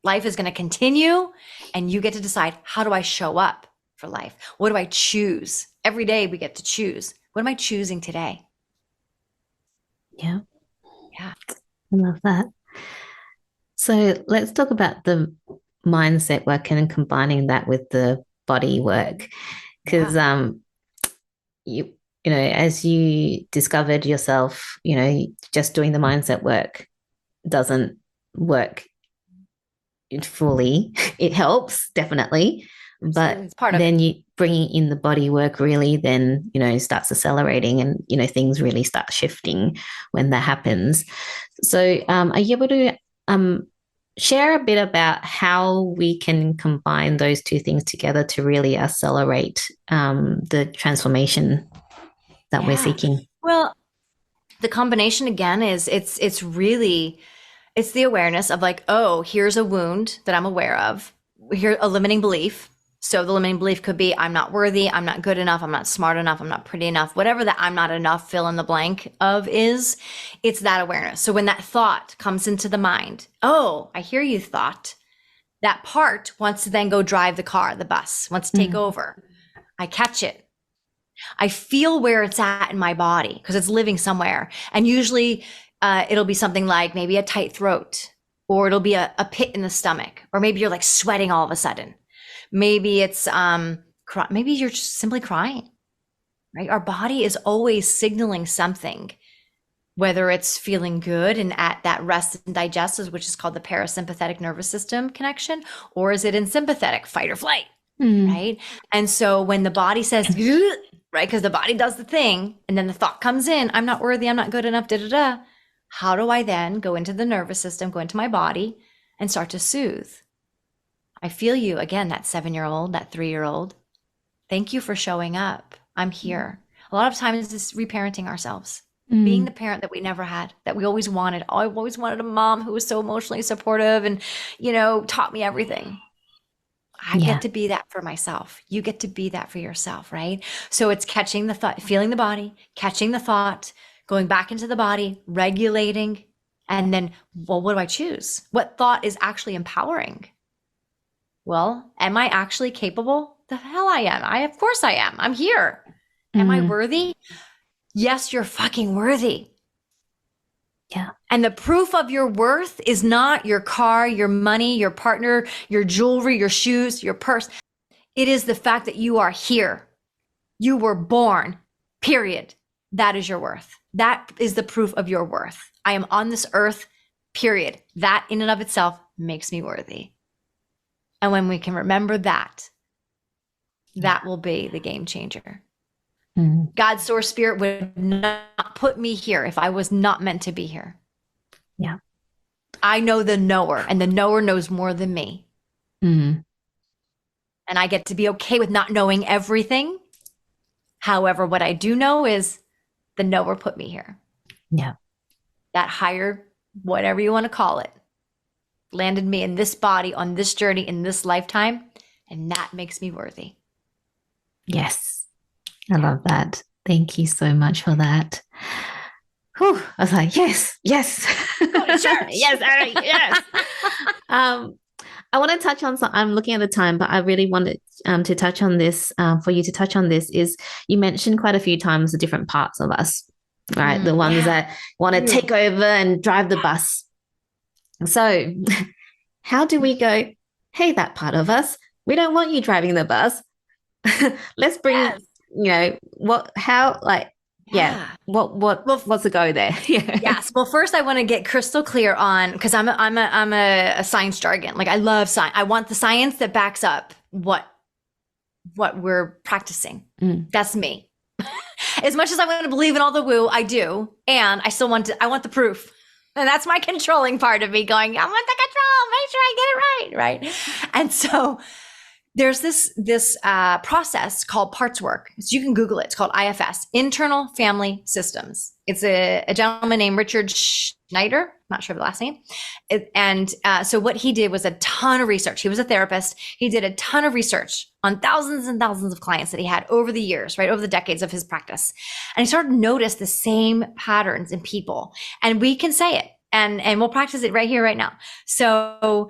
B: Life is going to continue, and you get to decide, how do I show up for life? What do I choose? Every day we get to choose. What am I choosing today?
A: Yeah.
B: Yeah.
A: I love that. So let's talk about the mindset work and combining that with the body work. Because as you discovered yourself, just doing the mindset work doesn't work fully. It helps, definitely. But
B: it's part of
A: then you bringing in the body work really then, starts accelerating, and, things really start shifting when that happens. So are you able to share a bit about how we can combine those two things together to really accelerate the transformation that we're seeking?
B: Well, the combination again is it's really the awareness of like, oh, here's a wound that I'm aware of. Here's a limiting belief. So the limiting belief could be, I'm not worthy, I'm not good enough, I'm not smart enough, I'm not pretty enough, whatever that I'm not enough fill in the blank of is, it's that awareness. So when that thought comes into the mind, oh, I hear you, thought. That part wants to then go drive the car, the bus, wants to take over. I catch it. I feel where it's at in my body because it's living somewhere. And usually it'll be something like maybe a tight throat, or it'll be a pit in the stomach, or maybe you're like sweating all of a sudden. Maybe it's maybe you're just simply crying, right? Our body is always signaling something, whether it's feeling good and at that rest and digest, which is called the parasympathetic nervous system connection, or is it in sympathetic, fight or flight, right? And so when the body says, right, because the body does the thing, and then the thought comes in, I'm not worthy, I'm not good enough, da-da-da. How do I then go into the nervous system, go into my body, and start to soothe? I feel you, again, that 7-year-old, that 3-year-old. Thank you for showing up. I'm here. A lot of times it's reparenting ourselves, being the parent that we never had, that we always wanted. Oh, I always wanted a mom who was so emotionally supportive and, taught me everything. I get to be that for myself. You get to be that for yourself, right? So it's catching the thought, feeling the body, catching the thought, going back into the body, regulating, and then, well, what do I choose? What thought is actually empowering? Well, am I actually capable? The hell I am. Of course I am. I'm here. Am I worthy? Yes, you're fucking worthy.
A: Yeah.
B: And the proof of your worth is not your car, your money, your partner, your jewelry, your shoes, your purse. It is the fact that you are here. You were born, period. That is your worth. That is the proof of your worth. I am on this earth, period. That in and of itself makes me worthy. And when we can remember that, that will be the game changer. God's source spirit would not put me here if I was not meant to be here.
A: Yeah.
B: I know the knower, and the knower knows more than me. And I get to be okay with not knowing everything. However, what I do know is the knower put me here.
A: Yeah.
B: That higher, whatever you want to call it, landed me in this body, on this journey, in this lifetime, and that makes me worthy.
A: Yes. I love that. Thank you so much for that. Whew, I was like, yes.
B: Go to church.
A: Yes, Ari, yes. Um, I want to touch on some. I'm looking at the time, but I really wanted to touch on this. For you to touch on this is you mentioned quite a few times the different parts of us, right? The ones
B: Yeah.
A: that want to take over and drive the bus. So, how do we go? Hey, that part of us, we don't want you driving the bus. Let's bring,
B: Yes.
A: what's the go there? Yeah.
B: Yes. Well, first I want to get crystal clear on, because I'm a science jargon. Like, I love science. I want the science that backs up what we're practicing. That's me. As much as I want to believe in all the woo, I do. And I still want I want the proof. And that's my controlling part of me going, I want the control, make sure I get it right. And so there's this process called parts work. So you can Google it. It's called IFS, Internal Family Systems. It's a gentleman named Richard Schneider. I'm not sure of the last name. So what he did was a ton of research. He was a therapist. He did a ton of research on thousands and thousands of clients that he had over the years, right? Over the decades of his practice. And he started to notice the same patterns in people. And we can say it, and we'll practice it right here, right now. So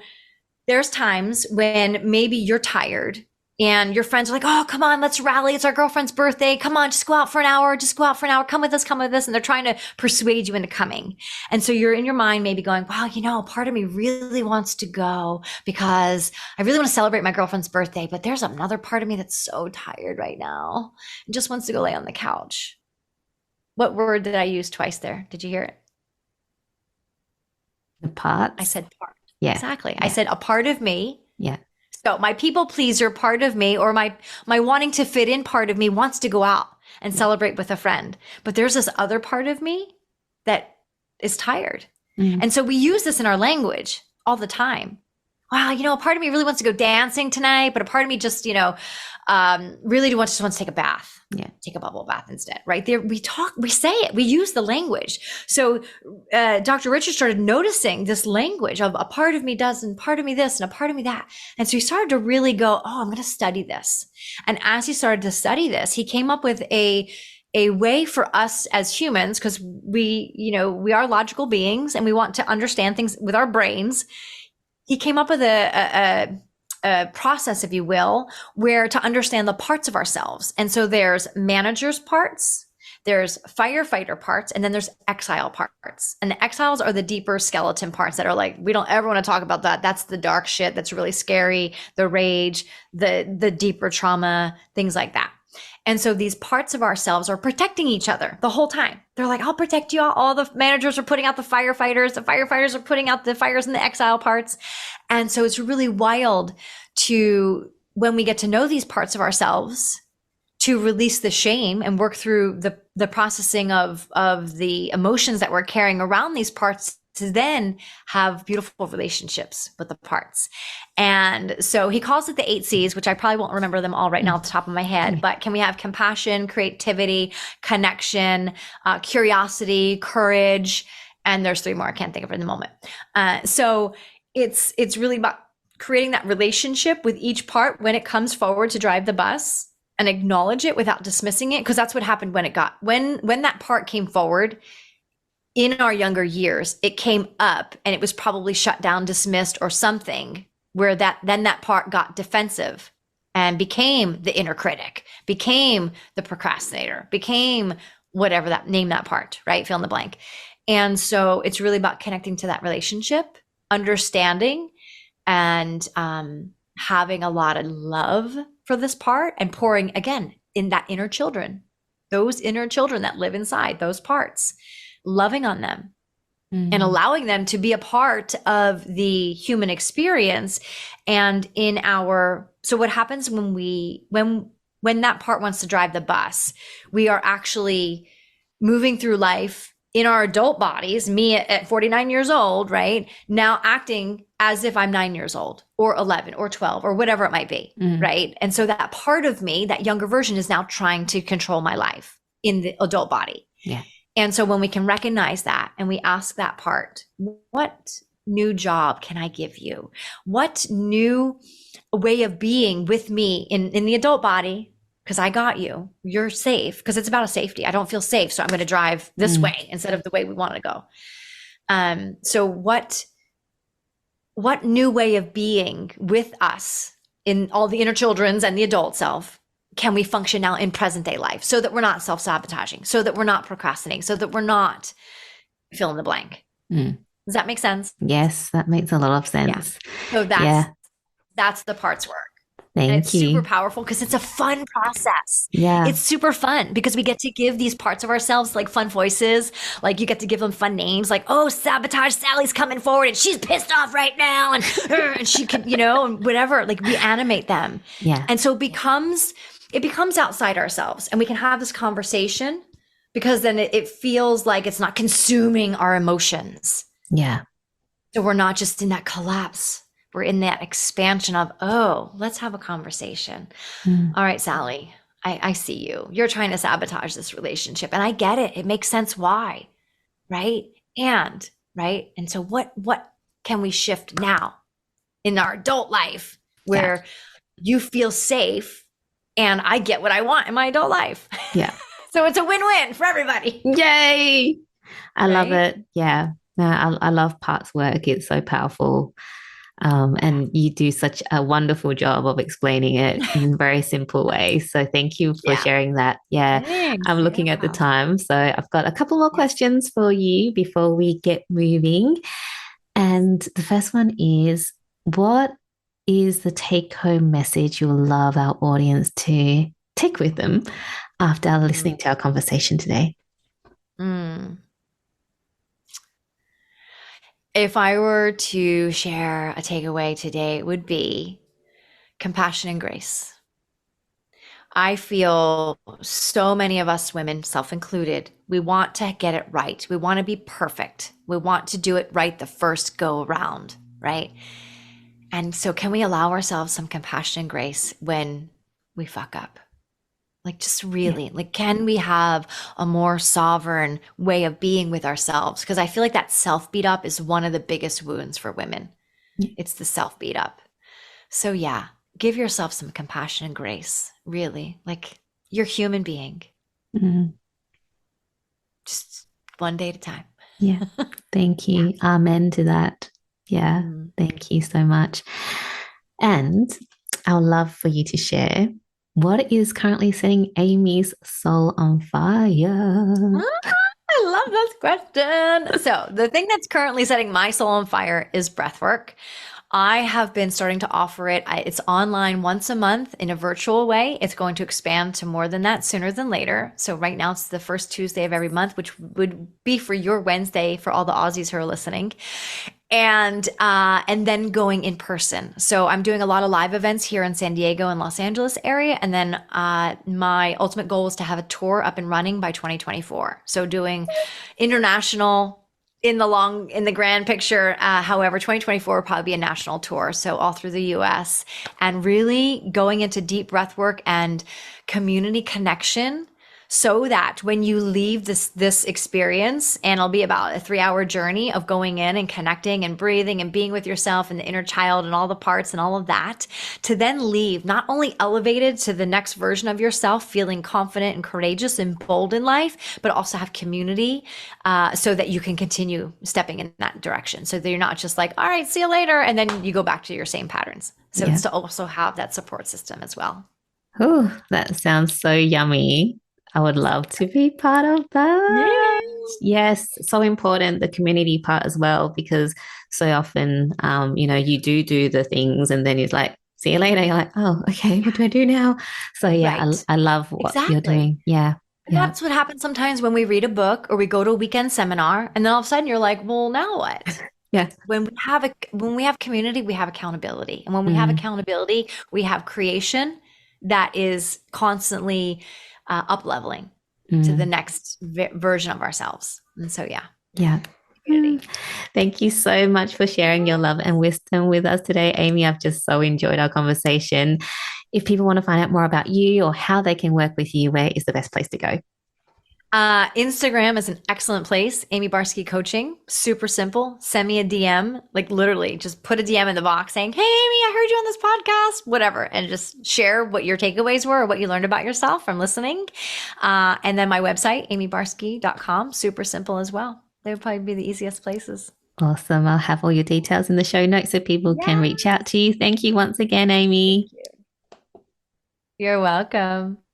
B: there's times when maybe you're tired and your friends are like, oh, come on, let's rally. It's our girlfriend's birthday. Come on, just go out for an hour. Just go out for an hour. Come with us, come with us. And they're trying to persuade you into coming. And so you're in your mind maybe going, wow, part of me really wants to go because I really want to celebrate my girlfriend's birthday. But there's another part of me that's so tired right now and just wants to go lay on the couch. What word did I use twice there? Did you hear it?
A: The part.
B: I said part.
A: Yeah.
B: Exactly.
A: Yeah.
B: I said a part of me.
A: Yeah.
B: So my people pleaser part of me, or my wanting to fit in part of me, wants to go out and celebrate with a friend. But there's this other part of me that is tired. And so we use this in our language all the time. Wow, a part of me really wants to go dancing tonight, but a part of me just, really just wants to take a bath.
A: Yeah.
B: Take a bubble bath instead, right? There, we say it, we use the language. So Dr. Richard started noticing this language of a part of me does, and part of me this, and a part of me that. And so he started to really go, oh, I'm going to study this. And as he started to study this, he came up with a way for us as humans, because we are logical beings and we want to understand things with our brains. He came up with a process, if you will, where to understand the parts of ourselves. And so there's manager's parts, there's firefighter parts, and then there's exile parts. And the exiles are the deeper skeleton parts that are like, we don't ever want to talk about that. That's the dark shit. That's really scary. The rage, the deeper trauma, things like that. And so these parts of ourselves are protecting each other the whole time. They're like, I'll protect you. All the managers are putting out the firefighters. The firefighters are putting out the fires in the exile parts. And so it's really wild when we get to know these parts of ourselves, to release the shame and work through the processing of the emotions that we're carrying around these parts, to then have beautiful relationships with the parts. And so he calls it the 8 C's, which I probably won't remember them all right now off the top of my head, but can we have compassion, creativity, connection, curiosity, courage, and there's 3 more I can't think of in the moment. So it's really about creating that relationship with each part when it comes forward to drive the bus, and acknowledge it without dismissing it, because that's what happened when that part came forward. In our younger years, it came up and it was probably shut down, dismissed, or something, where that part got defensive and became the inner critic, became the procrastinator, became whatever name that part, right? Fill in the blank. And so it's really about connecting to that relationship, understanding, and having a lot of love for this part, and pouring again in that inner children, those inner children that live inside those parts. Loving on them and allowing them to be a part of the human experience. And so what happens when that part wants to drive the bus, we are actually moving through life in our adult bodies, me at 49 years old, right? Now acting as if I'm 9 years old or 11 or 12 or whatever it might be, right? And so that part of me, that younger version, is now trying to control my life in the adult body.
A: Yeah.
B: And so when we can recognize that and we ask that part, what new job can I give you? What new way of being with me in the adult body? Because I got you. You're safe. Because it's about a safety. I don't feel safe, so I'm going to drive this way instead of the way we want to go. So what new way of being with us in all the inner children's and the adult self can we function now in present day life so that we're not self-sabotaging, so that we're not procrastinating, so that we're not fill in the blank.
A: Mm.
B: Does that make sense?
A: Yes, that makes a lot of
B: Yeah.
A: sense.
B: So
A: Yeah,
B: that's the parts work. And it's
A: thank
B: super
A: you.
B: powerful because it's a fun process.
A: Yeah,
B: It's super fun because we get to give these parts of ourselves like fun voices. Like you get to give them fun names like, oh, Sabotage Sally's coming forward and she's pissed off right now. And she can, and whatever, like we animate them.
A: yeah,
B: And so it becomes outside ourselves and we can have this conversation because then it feels like it's not consuming our emotions.
A: yeah.
B: So we're not just in that collapse. We're in that expansion of, oh, let's have a conversation.
A: Mm.
B: All right, Sally, I see you. You're trying to sabotage this relationship. And I get it. It makes sense why. Right. Right. And so what can we shift now in our adult life where you feel safe and I get what I want in my adult life?
A: Yeah.
B: So it's a win-win for everybody.
A: Yay. I love
B: Right?
A: it. Yeah. No, I love parts work. It's so powerful. And you do such a wonderful job of explaining it in a very simple way. So thank you for
B: Yeah.
A: sharing that. Yeah.
B: Thanks.
A: I'm looking at the
B: Yeah.
A: time. So I've got a couple more
B: Yes.
A: questions for you before we get moving. And the first one is, what is the take home message you'll love our audience to take with them after listening to our conversation today?
B: Mm. If I were to share a takeaway today, it would be compassion and grace. I feel so many of us women, self included, we want to get it right. We want to be perfect. We want to do it right the first go around, right? And so, can we allow ourselves some compassion and grace when we fuck up? Like, just
A: Yeah.
B: really, like, can we have a more sovereign way of being with ourselves? Because I feel like that self beat up is one of the biggest wounds for women.
A: Yeah.
B: It's the self beat up. So, yeah, give yourself some compassion and grace, really. Like, you're a human being,
A: Mm.
B: just one day at a time.
A: Yeah. Thank you. Amen to that. Yeah.
B: Mm.
A: Thank you so much. And I would love for you to share what is currently setting Amie's soul on fire.
B: I love this question. So, the thing that's currently setting my soul on fire is breathwork. I have been starting to offer it. It's online once a month in a virtual way. It's going to expand to more than that sooner than later. So right now it's the first Tuesday of every month, which would be for your Wednesday for all the Aussies who are listening. And then going in person. So I'm doing a lot of live events here in San Diego and Los Angeles area. And then my ultimate goal is to have a tour up and running by 2024. So doing international in the grand picture. However, 2024 will probably be a national tour. So all through the US and really going into deep breath work and community connection so that when you leave this experience, and it'll be about a 3-hour journey of going in and connecting and breathing and being with yourself and the inner child and all the parts and all of that, to then leave not only elevated to the next version of yourself, feeling confident and courageous and bold in life, but also have community so that you can continue stepping in that direction. So that you're not just like, all right, see you later, and then you go back to your same patterns. So it's to also have that support system as well.
A: Oh, that sounds so yummy. I would love to be part of that. Yes, so important, the community part as well, because so often, you do the things and then it's like, see you later. You're like, oh, okay, what do I do now? So yeah,
B: Right.
A: I love what you're doing. Yeah.
B: And that's what happens sometimes when we read a book or we go to a weekend seminar, and then all of a sudden you're like, well, now what?
A: Yeah.
B: When we have community, we have accountability. And when we have accountability, we have creation that is constantly up leveling to the next version of ourselves. And so, yeah.
A: Yeah. Thank you so much for sharing your love and wisdom with us today, Amie. I've just so enjoyed our conversation. If people want to find out more about you or how they can work with you, where is the best place to go?
B: Instagram is an excellent place. Amie Barsky Coaching. Super simple. Send me a DM. Like literally just put a DM in the box saying, hey, Amie, I heard you on this podcast, whatever. And just share what your takeaways were or what you learned about yourself from listening. And then my website, amiebarsky.com. Super simple as well. They would probably be the easiest places.
A: Awesome. I'll have all your details in the show notes so people can reach out
B: Yes.
A: to you. Thank you once again,
B: Thank
A: Amie.
B: you. You're welcome.